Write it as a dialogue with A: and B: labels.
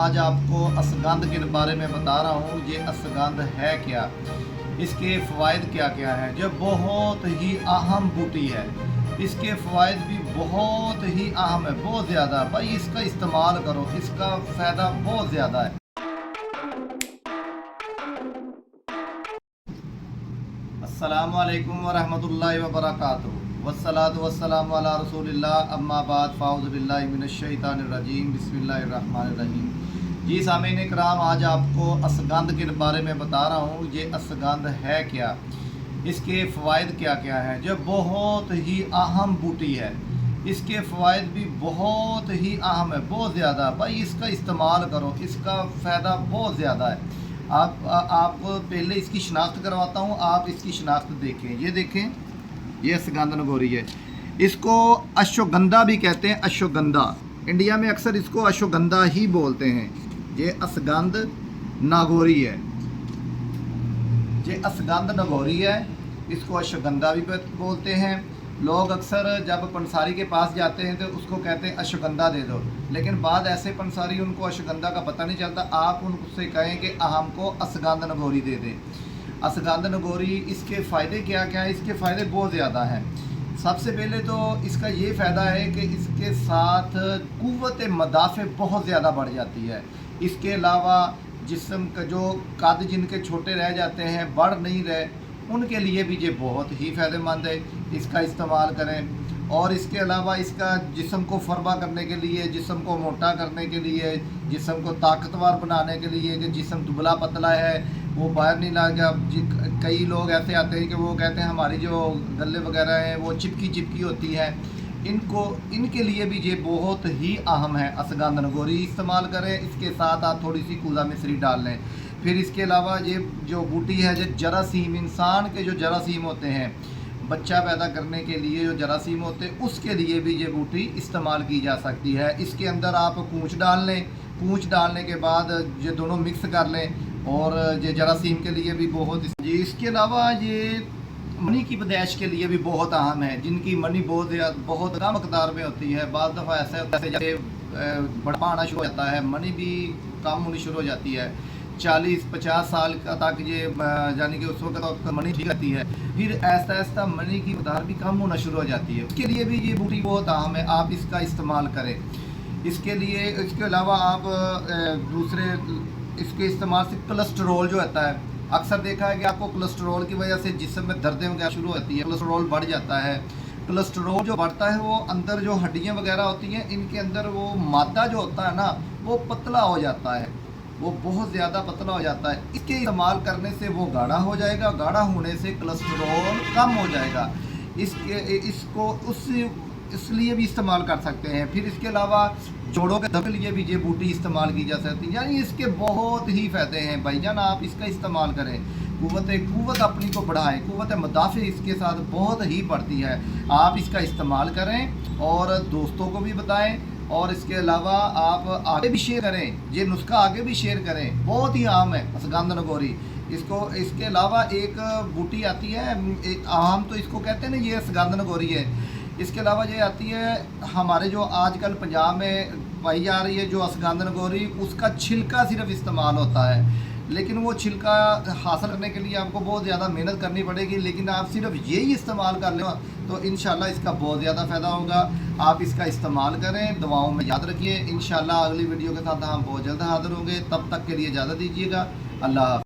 A: आज आपको अश्वगंध के बारे में बता रहा हूँ। ये अश्वगंध है क्या, इसके फ़वाइद क्या क्या हैं। जो बहुत ही अहम बूटी है, इसके फ़वाइद भी बहुत ही अहम है, बहुत ज़्यादा। भाई इसका इस्तेमाल करो, इसका फ़ायदा बहुत ज़्यादा है। अस्सलामु अलैकुम वरहमतुल्लाहि वबरकातुहू वस्सलातु वस्सलामु अला रसूलिल्लाह अम्मा बाद फ़ाऊज़ु बिल्लाहि मिनश शैतानिर रजीम बिस्मिल्लाहिर रहमानिर रहीम। जी सामीन कराम, आज आपको अश्वगंध के बारे में बता रहा हूँ। ये अश्वगंध है क्या, इसके फ़वाइद क्या क्या हैं। जो बहुत ही अहम बूटी है, इसके फ़वाइद भी बहुत ही अहम है, बहुत ज़्यादा। भाई इसका इस्तेमाल करो, इसका फ़ायदा बहुत ज़्यादा है। आप पहले इसकी शनाख्त करवाता हूँ, आप इसकी शनाख्त देखें। ये देखें, ये अश्वगंध नगोरी है। इसको अश्वगंधा भी कहते हैं, अश्वगंधा। इंडिया में अक्सर इसको अश्वगंधा ही बोलते हैं। ये अश्वगंध नागौरी है, ये अश्वगंध नागौरी है, इसको अश्वगंधा भी बोलते हैं। लोग अक्सर जब पंसारी के पास जाते हैं तो उसको कहते हैं अश्वगंधा दे दो, लेकिन बाद ऐसे पंसारी उनको अश्वगंधा का पता नहीं चलता। आप उनसे कहें कि हमको अश्वगंध नागौरी दे दें। अश्वगंध नागौरी, इसके फ़ायदे क्या क्या हैं। इसके फ़ायदे बहुत ज़्यादा हैं। सबसे पहले तो इसका ये फ़ायदा है कि इसके साथ क़ुव्वत मदाफ़े बहुत ज़्यादा बढ़ जाती है। इसके अलावा जिस्म का जो कद जिनके छोटे रह जाते हैं, बढ़ नहीं रहे, उनके लिए भी ये बहुत ही फ़ायदेमंद है। इसका इस्तेमाल करें। और इसके अलावा इसका जिस्म को फरबा करने के लिए, जिस्म को मोटा करने के लिए, जिस्म को ताकतवर बनाने के लिए, जो जिस्म दुबला पतला है वो बाहर नहीं लाएगा। कई लोग ऐसे आते हैं कि वो कहते हैं हमारी जो गले वगैरह हैं वो चिपकी चिपकी होती है। इनके लिए भी ये बहुत ही अहम है। अश्वगंध नागौरी इस्तेमाल करें। इसके साथ आप थोड़ी सी कूदा मिश्री डाल लें। फिर इसके अलावा ये जो बूटी है, जो जरासीम, इंसान के जो जरासीम होते हैं, बच्चा पैदा करने के लिए जो जरासीम होते हैं, उसके लिए भी ये बूटी इस्तेमाल की जा सकती है। इसके अंदर आप कूच डाल लें। कूच डालने के बाद ये दोनों मिक्स कर लें और ये जरासीम के लिए भी बहुत जी। इसके अलावा ये मनी की पैदाइश के लिए भी बहुत अहम है। जिनकी मनी बहुत कम मकदार में होती है, बाद दफ़ा ऐसे होता है जैसे बढ़ा आना शुरू हो जाता है, मनी भी कम होनी शुरू हो जाती है। 40-50 साल का तक ये यानी कि उस वक्त तो मनी ठीक रहती है। फिर ऐसा ऐसा मनी की मकदार भी कम होना शुरू हो जाती है। उसके लिए भी ये बूटी बहुत अहम है, आप इसका इस्तेमाल करें। इसके लिए, इसके अलावा आप दूसरे इसके इस्तेमाल से कोलेस्ट्रॉल जो होता है, अक्सर देखा है कि आपको कोलेस्ट्रॉल की वजह से जिस्म में दर्दें वगैरह शुरू होती है, कोलेस्ट्रॉल बढ़ जाता है। कोलेस्ट्रॉल जो बढ़ता है वो अंदर जो हड्डियाँ वगैरह होती हैं, इनके अंदर वो मादा जो होता है ना, वो पतला हो जाता है, वो बहुत ज़्यादा पतला हो जाता है। इसके इस्तेमाल करने से वो गाढ़ा हो जाएगा। गाढ़ा होने से कोलेस्ट्रॉल कम हो जाएगा। इसको इसलिए भी इस्तेमाल कर सकते हैं। फिर इसके अलावा जोड़ों के दर्द के लिए भी ये बूटी इस्तेमाल की जा सकती है। यानी इसके बहुत ही फ़ायदे हैं भाईजान, आप इसका इस्तेमाल करें। क़ुव्वत अपनी को बढ़ाएं, क़ुव्वत मदाफ़े इसके साथ बहुत ही बढ़ती है। आप इसका इस्तेमाल करें और दोस्तों को भी बताएं, और इसके अलावा आप आगे भी शेयर करें। ये नुस्खा आगे भी शेयर करें, बहुत ही आम है अश्वगंध नागौरी। इसके अलावा एक बूटी आती है, एक आम तो इसको कहते हैं ना, ये अश्वगंध नागौरी है। इसके अलावा ये आती है हमारे जो आजकल पंजाब में पाई जा रही है जो अश्वगंध नागौरी, उसका छिलका सिर्फ इस्तेमाल होता है। लेकिन वो छिलका हासिल करने के लिए आपको बहुत ज़्यादा मेहनत करनी पड़ेगी। लेकिन आप सिर्फ यही इस्तेमाल कर लें तो इंशाल्लाह इसका बहुत ज़्यादा फ़ायदा होगा। आप इसका इस्तेमाल करें, दवाओं में याद रखिए। इंशाल्लाह अगली वीडियो के साथ हम बहुत जल्द हाज़िर होंगे। तब तक के लिए इजाज़त दीजिएगा। अल्लाह।